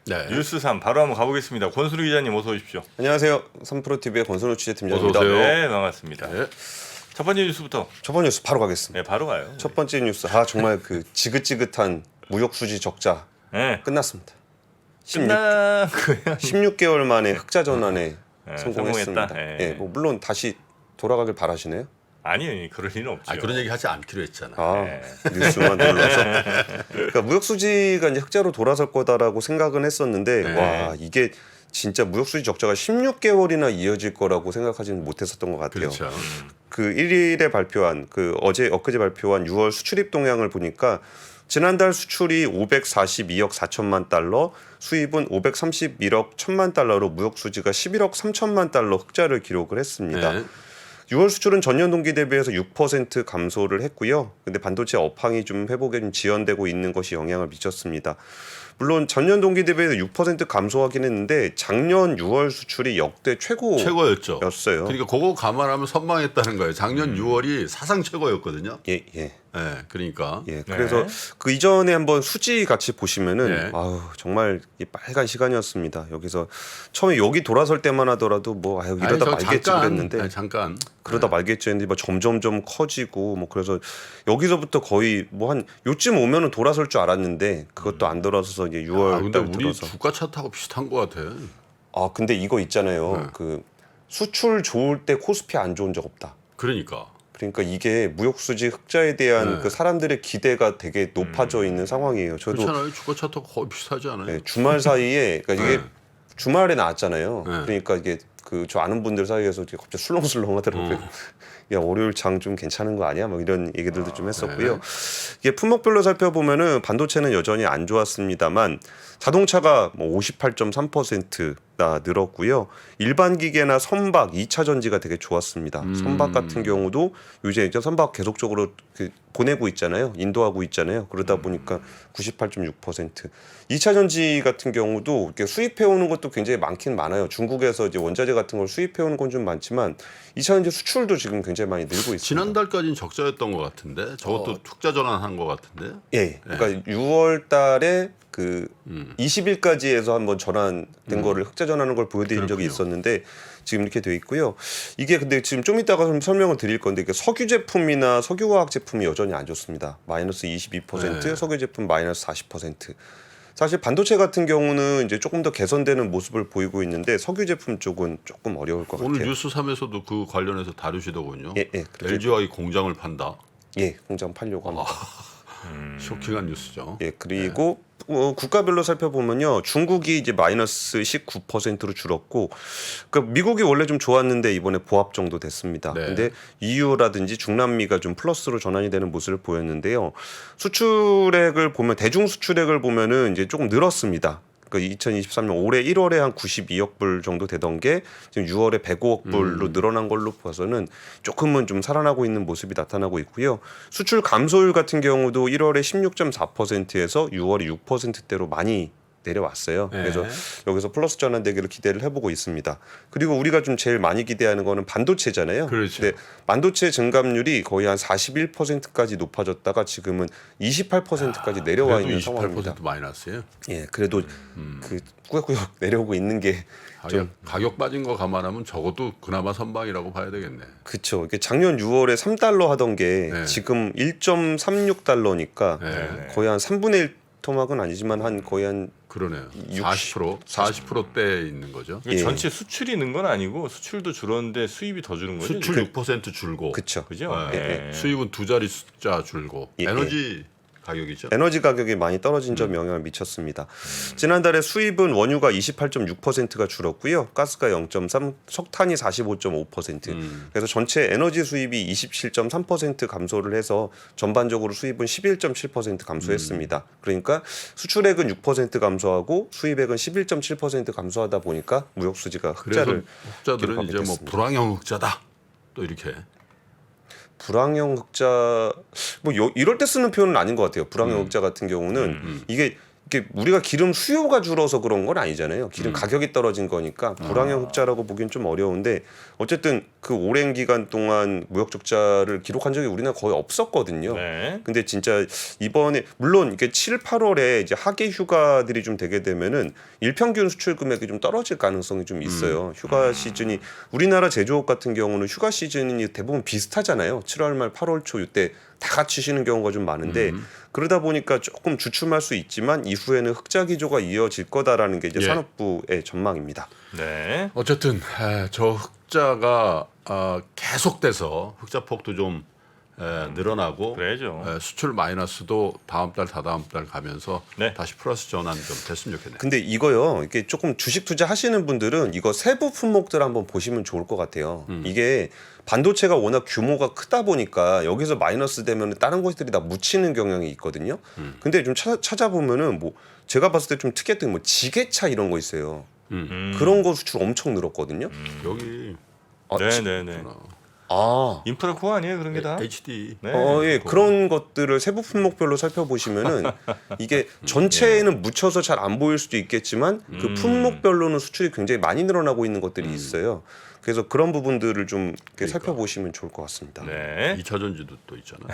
네. 뉴스 3 바로 한번 가보겠습니다. 권순우 기자님 어서 오십시오. 안녕하세요. 3프로TV의 권순우 취재팀장입니다. 어서 오세요. 네, 반갑습니다. 네. 첫 번째 뉴스부터. 첫 번째 뉴스 바로 가겠습니다. 네, 바로 가요. 첫 번째 뉴스. 정말 그 지긋지긋한 무역 수지 적자 네, 끝났습니다. 끝난 거예요. 16개월 만에 흑자 전환에 네, 성공했습니다. 성공했다? 네. 예, 뭐 물론 다시 돌아가길 바라시네요. 아니요, 그럴 리는 없죠. 그런 얘기 하지 않기로 했잖아. 네. 뉴스만 눌러서. 그러니까 무역 수지가 이제 흑자로 돌아설 거다라고 생각은 했었는데 네. 와 이게 진짜 무역 수지 적자가 16개월이나 이어질 거라고 생각하지는 못했었던 것 같아요. 그렇죠. 그 1일에 발표한 그 엊그제 발표한 6월 수출입 동향을 보니까 지난달 수출이 542억 4천만 달러, 수입은 531억 1천만 달러로 무역 수지가 11억 3천만 달러 흑자를 기록을 했습니다. 네. 6월 수출은 전년 동기 대비해서 6% 감소를 했고요. 근데 반도체 업황이 좀 회복에 좀 지연되고 있는 것이 영향을 미쳤습니다. 물론 전년 동기 대비해서 6% 감소하긴 했는데 작년 6월 수출이 역대 최고였죠. 최고였어요. 그러니까 그거 감안하면 선방했다는 거예요. 작년 6월이 사상 최고였거든요. 예. 네, 그러니까 그래서 그 이전에 한번 수지 같이 보시면은 네. 정말 이 빨간 시간이었습니다. 여기서 처음에 여기 돌아설 때만 하더라도 이러다 말겠지 그랬는데 잠깐 그러다 말겠지 했는데 점점점 커지고 그래서 여기서부터 거의 한 요쯤 오면은 돌아설 줄 알았는데 그것도 안 돌아서서 이제 6월 근데 달 우리 들어서 주가 차트하고 비슷한 것 같아. 근데 이거 있잖아요. 네. 그 수출 좋을 때 코스피 안 좋은 적 없다. 그러니까 이게 무역 수지 흑자에 대한 네. 그 사람들의 기대가 되게 높아져 있는 상황이에요. 저도 그렇잖아요. 주가 차트가 거의 비슷하지 않아요? 네, 주말 사이에 그러니까 이게 네. 주말에 나왔잖아요. 네. 그러니까 이게 저 아는 분들 사이에서 이제 갑자기 술렁술렁하더라고요. 야 월요일 장 좀 괜찮은 거 아니야? 이런 얘기들도 좀 했었고요. 이게 품목별로 살펴보면은 반도체는 여전히 안 좋았습니다만 자동차가 58.3%나 늘었고요. 일반 기계나 선박, 2차 전지가 되게 좋았습니다. 선박 같은 경우도 요새 선박 계속적으로 보내고 있잖아요. 인도하고 있잖아요. 그러다 보니까 98.6%. 2차 전지 같은 경우도 이렇게 수입해 오는 것도 굉장히 많긴 많아요. 중국에서 이제 원자재 같은 걸 수입해 오는 건 좀 많지만 2차 전지 수출도 지금 굉장히 많이 늘고 있습니다. 지난달까지는 적자였던 것 같은데 저것도 흑자 전환한 것 같은데. 예. 그러니까 6월 달에 그 20일까지 해서 한번 전환된 거를 흑자 전환하는 걸 보여드린 적이 그렇군요. 있었는데 지금 이렇게 돼 있고요. 이게 근데 지금 좀 이따가 좀 설명을 드릴 건데 석유 제품이나 석유화학 제품이 여전히 안 좋습니다. 마이너스 22%, 네. 석유 제품 마이너스 40%. 사실 반도체 같은 경우는 이제 조금 더 개선되는 모습을 보이고 있는데 석유 제품 쪽은 조금 어려울 것 오늘 같아요. 뉴스 3에서도 그 관련해서 다루시더군요. 예. 그렇게 LG화학이 공장을 판다. 공장 팔려고 합니다. 쇼킹한 뉴스죠. 그리고 국가별로 살펴보면요. 중국이 이제 마이너스 19%로 줄었고, 그러니까 미국이 원래 좀 좋았는데 이번에 보합 정도 됐습니다. 네. 근데 EU라든지 중남미가 좀 플러스로 전환이 되는 모습을 보였는데요. 수출액을 보면 대중 수출액을 보면은 이제 조금 늘었습니다. 그러니까 2023년 올해 1월에 한 92억 불 정도 되던 게 지금 6월에 105억 불로 늘어난 걸로 봐서는 조금은 좀 살아나고 있는 모습이 나타나고 있고요. 수출 감소율 같은 경우도 1월에 16.4%에서 6월에 6%대로 많이 내려왔어요. 네. 그래서 여기서 플러스 전환되기를 기대를 해보고 있습니다. 그리고 우리가 좀 제일 많이 기대하는 거는 반도체잖아요. 그렇죠. 근데 반도체 증감률이 거의 한 41%까지 높아졌다가 지금은 28%까지 내려와 있는 상황입니다. 28% 마이너스예요. 그래도 그 꾸역꾸역 내려오고 있는 게 좀 가격 빠진 거 감안하면 적어도 그나마 선방이라고 봐야 되겠네. 그렇죠. 이게 작년 6월에 3달러 하던 게 네. 지금 1.36달러니까 네. 거의 한 3분의 1 토막은 아니지만 한 거의 한 그러네요. 60, 40%대에 있는 거죠. 전체 수출이 는 건 아니고 수출도 줄었는데 수입이 더 주는 거죠. 수출 6% 줄고, 그렇죠. 그죠? 네. 수입은 두 자리 숫자 줄고, 에너지 가격이죠. 에너지 가격이 많이 떨어진 점 영향을 미쳤습니다. 지난달에 수입은 원유가 28.6%가 줄었고요. 가스가 0.3, 석탄이 45.5%. 그래서 전체 에너지 수입이 27.3% 감소를 해서 전반적으로 수입은 11.7% 감소했습니다. 그러니까 수출액은 6% 감소하고 수입액은 11.7% 감소하다 보니까 무역 수지가 그래서 흑자를 흑자들은 기록하게 이제 뭐 됐습니다. 불황형 흑자다. 또 이렇게. 불황형 흑자 이럴 때 쓰는 표현은 아닌 것 같아요. 불황형 흑자 같은 경우는 이게 이게 우리가 기름 수요가 줄어서 그런 건 아니잖아요. 기름 가격이 떨어진 거니까 불황의 흑자라고 보기엔 좀 어려운데 어쨌든 그 오랜 기간 동안 무역 적자를 기록한 적이 우리나라 거의 없었거든요. 네. 근데 진짜 이번에 물론 이게 7, 8월에 이제 하계 휴가들이 좀 되게 되면은 일평균 수출 금액이 좀 떨어질 가능성이 좀 있어요. 휴가 시즌이 우리나라 제조업 같은 경우는 휴가 시즌이 대부분 비슷하잖아요. 7월 말 8월 초 이때 다 같이 쉬는 경우가 좀 많은데 그러다 보니까 조금 주춤할 수 있지만 이후에는 흑자 기조가 이어질 거다라는 게 이제 예. 산업부의 전망입니다. 네. 어쨌든 저 흑자가 계속돼서 흑자 폭도 좀 늘어나고 그래야죠. 수출 마이너스도 다음 달 다다음 달 가면서 네. 다시 플러스 전환 좀 됐으면 좋겠네요. 근데 이거요. 이게 조금 주식 투자 하시는 분들은 이거 세부 품목들 한번 보시면 좋을 것 같아요. 이게 반도체가 워낙 규모가 크다 보니까 여기서 마이너스 되면 다른 것들이 다 묻히는 경향이 있거든요. 근데 좀 찾아보면은 뭐 제가 봤을 때 좀 특이했던 게 뭐 지게차 이런 거 있어요. 그런 거 수출 엄청 늘었거든요. 여기 아, 네네네. 인프라 코어 아니에요 그런 게 다? HD 네. 예, 그런 것들을 세부 품목별로 살펴보시면은 이게 전체에는 묻혀서 잘 안 보일 수도 있겠지만 그 품목별로는 수출이 굉장히 많이 늘어나고 있는 것들이 있어요. 그래서 그런 부분들을 좀 이렇게 그러니까. 살펴보시면 좋을 것 같습니다. 네. 2차 전지도 또 있잖아.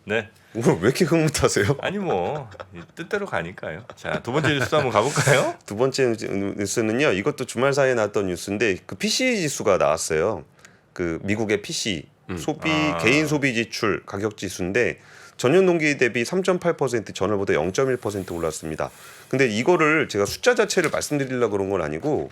네. 오늘 왜 이렇게 흐뭇하세요? 아니 뭐 뜻대로 가니까요. 자, 두 번째 뉴스 한번 가볼까요? 두 번째 뉴스는요. 이것도 주말 사이에 나왔던 뉴스인데 그 PCE 지수가 나왔어요. 그 미국의 PC 소비 개인 소비 지출 가격 지수인데 전년 동기 대비 3.8% 전월보다 0.1% 올랐습니다. 근데 이거를 제가 숫자 자체를 말씀드리려고 그런 건 아니고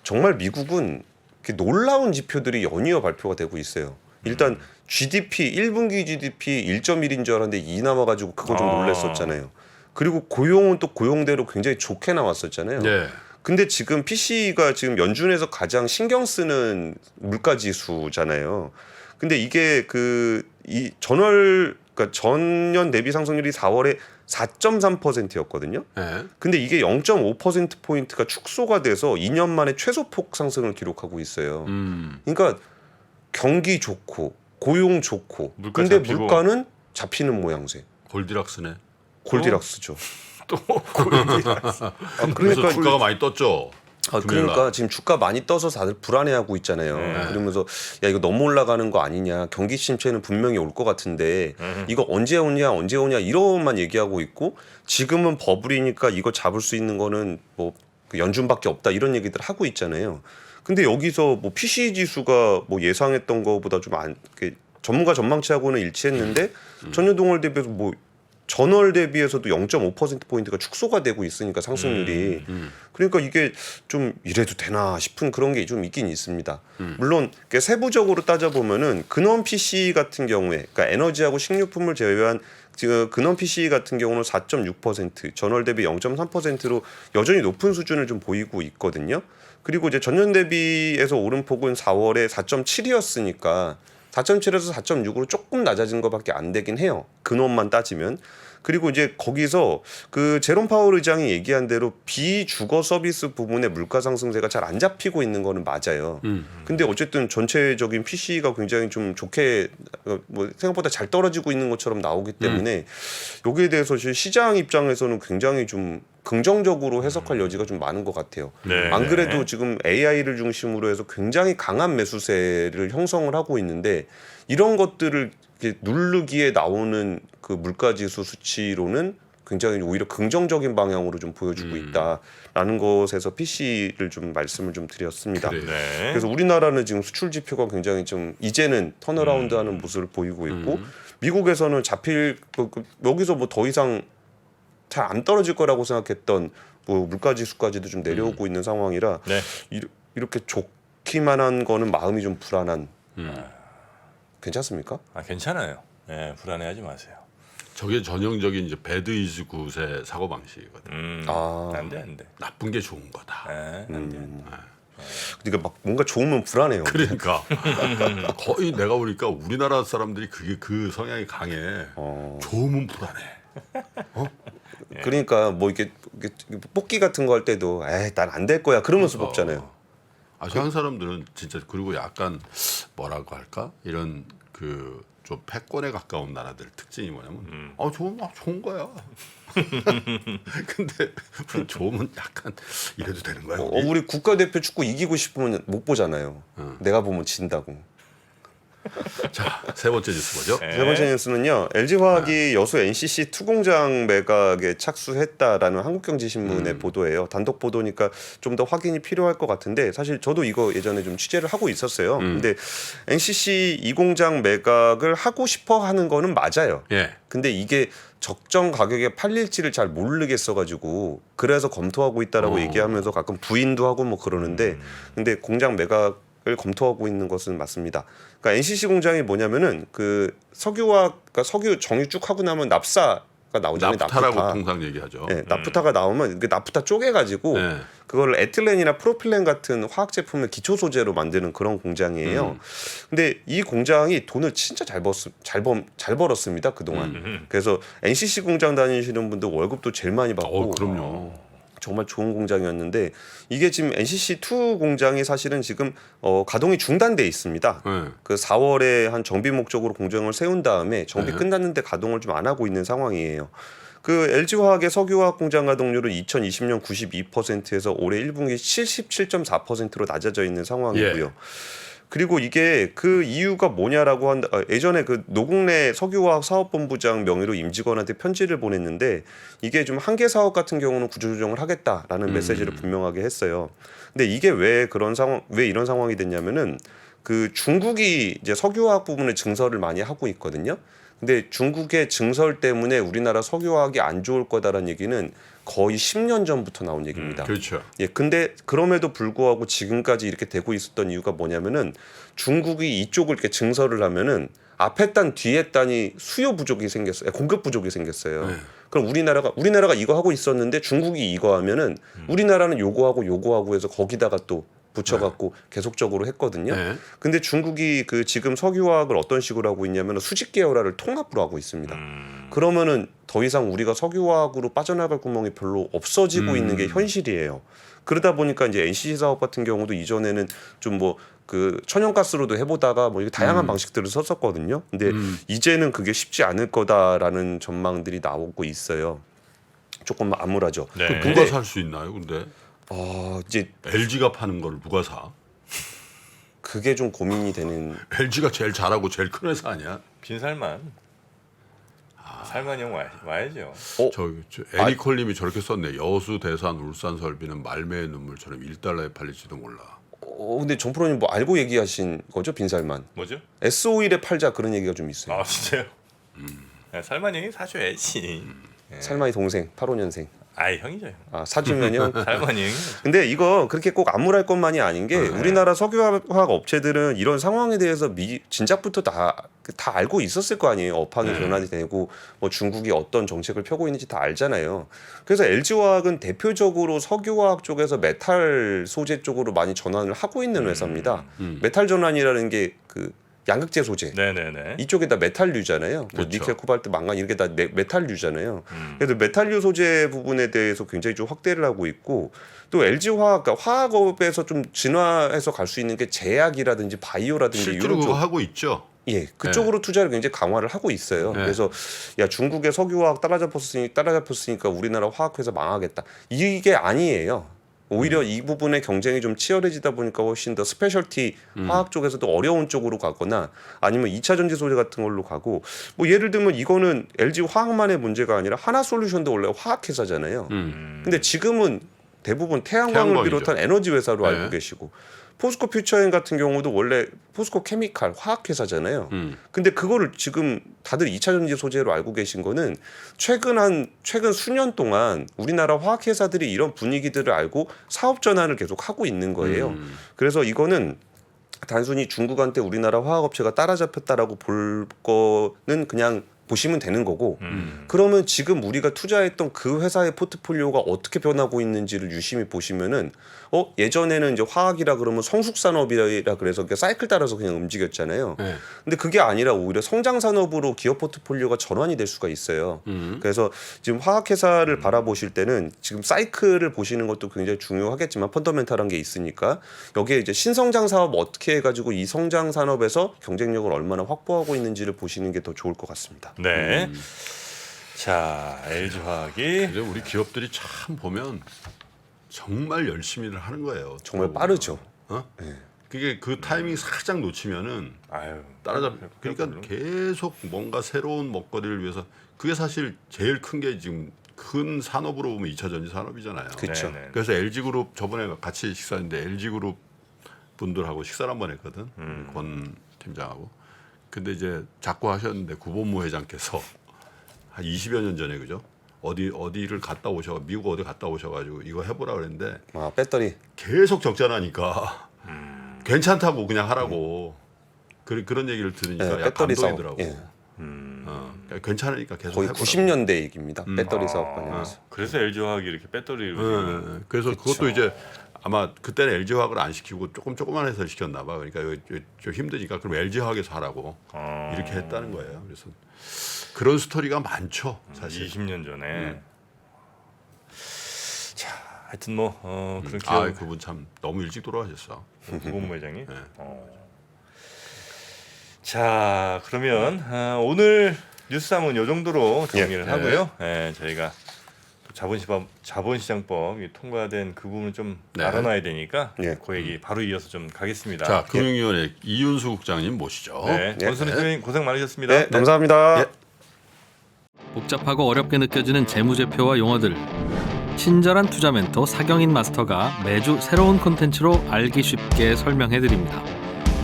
정말 미국은 이렇게 놀라운 지표들이 연이어 발표가 되고 있어요. 일단 GDP 1분기 GDP 1.1인 줄 알았는데 2 남아가지고 그거 좀 놀랐었잖아요. 그리고 고용은 또 고용대로 굉장히 좋게 나왔었잖아요. 네. 근데 지금 PC가 지금 연준에서 가장 신경 쓰는 물가 지수잖아요. 근데 이게 이 그러니까 전년 대비 상승률이 4월에 4.3%였거든요. 네. 근데 이게 0.5% 포인트가 축소가 돼서 2년 만에 최소폭 상승을 기록하고 있어요. 그러니까 경기 좋고 고용 좋고 물가 근데 잡히고. 물가는 잡히는 모양새. 골디락스네. 골디락스죠. 또 골디락스. 그래서 그러니까 주가가 많이 떴죠. 그러니까 지금 주가 많이 떠서 다들 불안해하고 있잖아요. 그러면서 야 이거 너무 올라가는 거 아니냐. 경기 침체는 분명히 올 것 같은데 이거 언제 오냐 이런만 얘기하고 있고 지금은 버블이니까 이거 잡을 수 있는 거는 뭐 연준밖에 없다 이런 얘기들 하고 있잖아요. 근데 여기서 뭐 PC 지수가 뭐 예상했던 거보다 좀 전문가 전망치하고는 일치했는데 전년 동월 대비해서 뭐 전월 대비해서도 0.5%포인트가 축소가 되고 있으니까 상승률이 그러니까 이게 좀 이래도 되나 싶은 그런 게 좀 있긴 있습니다. 물론 세부적으로 따져보면은 근원 PC 같은 경우에 그러니까 에너지하고 식료품을 제외한 근원 PC 같은 경우는 4.6% 전월 대비 0.3%로 여전히 높은 수준을 좀 보이고 있거든요. 그리고 이제 전년 대비해서 오름폭은 4월에 4.7이었으니까 4.7에서 4.6으로 조금 낮아진 것밖에 안 되긴 해요. 근원만 따지면. 그리고 이제 거기서 그 제롬 파월 의장이 얘기한 대로 비주거 서비스 부분의 물가 상승세가 잘 안 잡히고 있는 거는 맞아요. 근데 어쨌든 전체적인 PC가 굉장히 좀 좋게 뭐 생각보다 잘 떨어지고 있는 것처럼 나오기 때문에 여기에 대해서 시장 입장에서는 굉장히 좀 긍정적으로 해석할 여지가 좀 많은 것 같아요. 네, 안 그래도 네. 지금 AI를 중심으로 해서 굉장히 강한 매수세를 형성을 하고 있는데 이런 것들을 이렇게 누르기에 나오는 그 물가지수 수치로는 굉장히 오히려 긍정적인 방향으로 좀 보여주고 있다라는 것에서 PC를 좀 말씀을 좀 드렸습니다. 그래요. 네. 그래서 우리나라는 지금 수출 지표가 굉장히 좀 이제는 턴어라운드하는 모습을 보이고 있고 미국에서는 여기서 뭐 더 이상 잘 안 떨어질 거라고 생각했던 뭐 물가지수까지도 좀 내려오고 있는 상황이라 네. 이렇게 좋기만 한 거는 마음이 좀 불안한. 괜찮습니까? 아, 괜찮아요. 네, 불안해하지 마세요. 저게 전형적인 이제 배드 이즈 굿의 사고 방식이거든. 안 돼. 나쁜 게 좋은 거다. 네, 안 돼. 그러니까 막 뭔가 좋으면 불안해요. 그러니까 거의 내가 보니까 우리나라 사람들이 그게 그 성향이 강해. 좋으면 불안해. 그러니까 뭐 이렇게 뽑기 같은 거 할 때도 난 안 될 거야 그러면서 뽑잖아요. 아주 한 사람들은 진짜 그리고 약간 뭐라고 할까 이런 그 좀 패권에 가까운 나라들 특징이 뭐냐면 좋은 거야. 근데 좋으면 약간 이래도 되는 거야. 우리 국가대표 축구 이기고 싶으면 못 보잖아요. 내가 보면 진다고. 자, 세 번째 뉴스 뭐죠? 네. 세 번째 뉴스는요. LG화학이 여수 NCC 투공장 매각에 착수했다라는 한국경제신문의 보도예요. 단독 보도니까 좀 더 확인이 필요할 것 같은데 사실 저도 이거 예전에 좀 취재를 하고 있었어요. 근데 NCC 이 공장 매각을 하고 싶어 하는 거는 맞아요. 예. 근데 이게 적정 가격에 팔릴지를 잘 모르겠어가지고 그래서 검토하고 있다라고 얘기하면서 가끔 부인도 하고 뭐 그러는데 근데 공장 매각을 검토하고 있는 것은 맞습니다. 그러니까 NCC 공장이 뭐냐면은 그 그러니까 석유 정유 쭉 하고 나면 납사가 나오잖아요. 나프타라고 나프타. 통상 얘기하죠. 네, 나프타가 나오면 그 나프타 쪼개가지고 네. 그거를 에틸렌이나 프로필렌 같은 화학 제품을 기초 소재로 만드는 그런 공장이에요. 근데 이 공장이 돈을 진짜 잘 벌었습니다 그동안. 그래서 NCC 공장 다니시는 분들 월급도 제일 많이 받고. 그럼요. 정말 좋은 공장이었는데 이게 지금 NCC2 공장이 사실은 지금 가동이 중단돼 있습니다. 네. 그 4월에 한 정비 목적으로 공장을 세운 다음에 정비 끝났는데 가동을 좀 안 하고 있는 상황이에요. 그 LG화학의 석유화학 공장 가동률은 2020년 92%에서 올해 1분기 77.4%로 낮아져 있는 상황이고요. 예. 그리고 이게 그 이유가 뭐냐라고 한다. 예전에 그 노국래 석유화학 사업본부장 명의로 임직원한테 편지를 보냈는데 이게 좀 한계 사업 같은 경우는 구조조정을 하겠다라는 메시지를 분명하게 했어요. 근데 이게 왜 이런 상황이 됐냐면은 그 중국이 이제 석유화학 부분에 증설을 많이 하고 있거든요. 근데 중국의 증설 때문에 우리나라 석유화학이 안 좋을 거다라는 얘기는 거의 10년 전부터 나온 얘기입니다. 그렇죠. 예, 근데 그럼에도 불구하고 지금까지 이렇게 되고 있었던 이유가 뭐냐면은 중국이 이쪽을 이렇게 증설을 하면은 앞에 단 뒤에 단이 수요 부족이 생겼어요. 공급 부족이 생겼어요. 네. 그럼 우리나라가 이거 하고 있었는데 중국이 이거 하면은 우리나라는 요거하고 해서 거기다가 또 붙여갖고 계속적으로 했거든요. 네. 근데 중국이 그 지금 석유화학을 어떤 식으로 하고 있냐면 수직 계열화를 통합으로 하고 있습니다. 그러면은 더 이상 우리가 석유화학으로 빠져나갈 구멍이 별로 없어지고 있는 게 현실이에요. 그러다 보니까 이제 NCC 사업 같은 경우도 이전에는 좀 뭐 그 천연가스로도 해보다가 뭐 이게 다양한 방식들을 썼었거든요. 근데 이제는 그게 쉽지 않을 거다라는 전망들이 나오고 있어요. 조금 암울하죠. 네. 누가 살 수 있나요? 근데 이제 LG가 파는 걸 누가 사? 그게 좀 고민이 되는. LG가 제일 잘하고 제일 큰 회사 아니야? 빈살만. 살만 형 와야죠. 저 애니콜님이 저렇게 썼네. 여수, 대산, 울산 설비는 말매의 눈물처럼 1달러에 팔릴지도 몰라. 근데 정프로님 뭐 알고 얘기하신 거죠? 빈살만. 뭐죠? S-오일에 팔자 그런 얘기가 좀 있어요. 아 진짜요? 야, 살만 형이 사줘야지. 살만이 동생 85년생. 아이 형이죠 형. 사주면요. 살만 형이. 근데 이거 그렇게 꼭 암울할 것만이 아닌 게 우리나라 석유화학 업체들은 이런 상황에 대해서 진작부터 다 알고 있었을 거 아니에요. 업황이 변환이 되고 뭐 중국이 어떤 정책을 펴고 있는지 다 알잖아요. 그래서 LG화학은 대표적으로 석유화학 쪽에서 메탈 소재 쪽으로 많이 전환을 하고 있는 회사입니다. 메탈 전환이라는 게 그 양극재 소재. 네네네. 이쪽에 다 메탈류잖아요. 뭐 그렇죠. 니켈, 코발트, 망간 이렇게 다 메탈류잖아요. 그래서 메탈류 소재 부분에 대해서 굉장히 좀 확대를 하고 있고 또 LG화학, 그러니까 화학업에서 좀 진화해서 갈 수 있는 게 제약이라든지 바이오라든지 실제로 이런 그거 쪽, 하고 있죠. 예, 그쪽으로 투자를 굉장히 강화를 하고 있어요. 네. 그래서 야 중국의 석유화학 따라잡혔으니까 우리나라 화학회사 망하겠다. 이게 아니에요. 오히려 이 부분의 경쟁이 좀 치열해지다 보니까 훨씬 더 스페셜티 화학 쪽에서도 어려운 쪽으로 가거나 아니면 2차 전지 소재 같은 걸로 가고 뭐 예를 들면 이거는 LG 화학만의 문제가 아니라 하나솔루션도 원래 화학 회사잖아요. 근데 지금은 대부분 태양광을 태양광이죠. 비롯한 에너지 회사로 네. 알고 계시고 포스코 퓨처엔 같은 경우도 원래 포스코 케미칼 화학 회사잖아요. 근데 그거를 지금 다들 2차 전지 소재로 알고 계신 거는 최근 수년 동안 우리나라 화학 회사들이 이런 분위기들을 알고 사업 전환을 계속 하고 있는 거예요. 그래서 이거는 단순히 중국한테 우리나라 화학 업체가 따라잡혔다라고 볼 거는 그냥 보시면 되는 거고 그러면 지금 우리가 투자했던 그 회사의 포트폴리오가 어떻게 변하고 있는지를 유심히 보시면은 예전에는 이제 화학이라 그러면 성숙산업이라 그래서 사이클 따라서 그냥 움직였잖아요. 네. 근데 그게 아니라 오히려 성장산업으로 기업 포트폴리오가 전환이 될 수가 있어요. 그래서 지금 화학회사를 바라보실 때는 지금 사이클을 보시는 것도 굉장히 중요하겠지만 펀더멘탈한 게 있으니까 여기에 이제 신성장 사업 어떻게 해가지고 이 성장 산업에서 경쟁력을 얼마나 확보하고 있는지를 보시는 게 더 좋을 것 같습니다. 네. 자, LG화학이 이제 우리 기업들이 참 보면 정말 열심히를 하는 거예요. 정말 빠르죠. 그게 그 타이밍 살짝 놓치면은 아유 따라잡. 그러니까 물론. 계속 뭔가 새로운 먹거리를 위해서 그게 사실 제일 큰 게 지금 큰 산업으로 보면 2차 전지 산업이잖아요. 그쵸. 네네. 그래서 LG그룹 저번에 같이 식사했는데 LG그룹 분들하고 식사를 한번 했거든. 권 팀장하고. 근데 이제 자꾸 하셨는데 구본무 회장께서 한 20여 년 전에 그죠? 어디를 갔다 오셔 미국 어디 갔다 오셔가지고 이거 해보라 그랬는데 아, 배터리. 계속 적자나니까 괜찮다고 그냥 하라고 그런 얘기를 들으니까 네, 야, 배터리 사업. 감동이더라고. 예. 그러니까 괜찮으니까 계속 거의 해보라고. 90년대 얘기입니다. 배터리 사업 관련해서. 그래서 LG화학이 이렇게 배터리를 그래서 그것도 이제 아마 그때는 LG화학을 안 시키고 조그만 회사를 시켰나 봐. 그러니까 좀 힘드니까 그럼 LG화학에서 하라고 이렇게 했다는 거예요. 그래서 그런 스토리가 많죠, 사실. 20년 전에. 자, 하여튼 뭐 그런 기업 그분 참 너무 일찍 돌아가셨어. 구본무 회장이. 자, 그러면 오늘 뉴스삼은 이 정도로 정리를 하고요. 저희가 자본시장법 통과된 그 부분을 좀 네. 알아놔야 되니까 예. 그 얘기 바로 이어서 좀 가겠습니다. 자, 금융위원회 이윤수 국장님 모시죠. 네, 권순희 선생님 고생 많으셨습니다. 네, 감사합니다. 예. 복잡하고 어렵게 느껴지는 재무제표와 용어들 친절한 투자 멘토 사경인 마스터가 매주 새로운 콘텐츠로 알기 쉽게 설명해드립니다.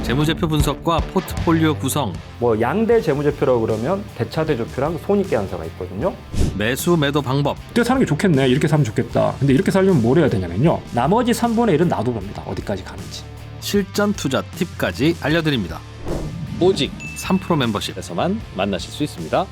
재무제표 분석과 포트폴리오 구성, 뭐 양대 재무제표라고 그러면 대차대조표랑 손익계산서가 있거든요. 매수 매도 방법, 이렇게 사는 게 좋겠네. 이렇게 사면 좋겠다. 근데 이렇게 살려면 뭘 해야 되냐면요. 나머지 3분의 1은 놔둬봅니다. 어디까지 가는지. 실전 투자 팁까지 알려드립니다. 오직 3프로 멤버십에서만 만나실 수 있습니다.